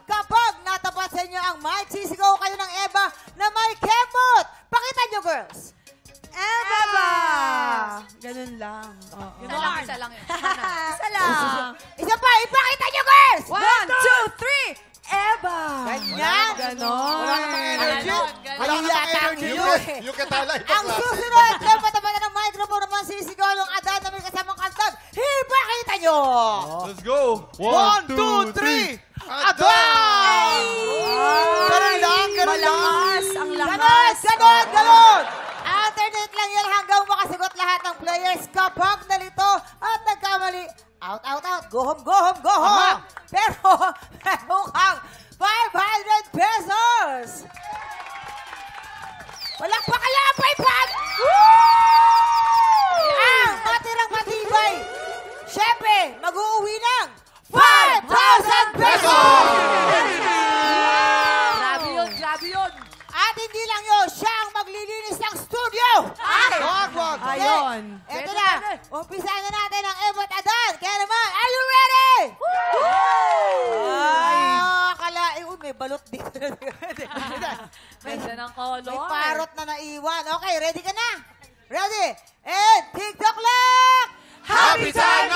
Kapag natapat sa inyo ang mic, sisigaw kayo ng Eva na may kemot. Pakita nyo, girls. Eva! Ganun lang. Isa lang yun. Isa lang. Isa pa, ipakita nyo, girls. 1, 2, 3. Eva! Ganyan. Ganon. Wala namang energy. Wala Ang namang yata energy. yun. Yung katala. Ang susunod, napatapat ng microphone naman sisigaw ng Adan na may kasamang kantag. Ipakita nyo. Let's go. 1, 2, 3. Adan! Ganun lang, ganun lang. Malakas. Ang Ganon, lakas. ganon. Alternate lang yan hanggang makasagot lahat ng players kapag nalito at nagkamali. Out. Go home. Pero, meron kang 500 pesos. Walang pa kaya ang 500! Ang matirang matibay. Siyempre, mag-uuwi ng 5,000 pesos! Grabe yun. At hindi lang yun, siya ang maglilinis ng studio. Wag. Ayun. Eto na, umpisa na natin ang Eva at Adan. Kaya naman, are you ready? Akalain, may balot dito. Ganda ng color. May parot na naiwan. Okay, ready ka na? Ready? And TikTok clock! Happy time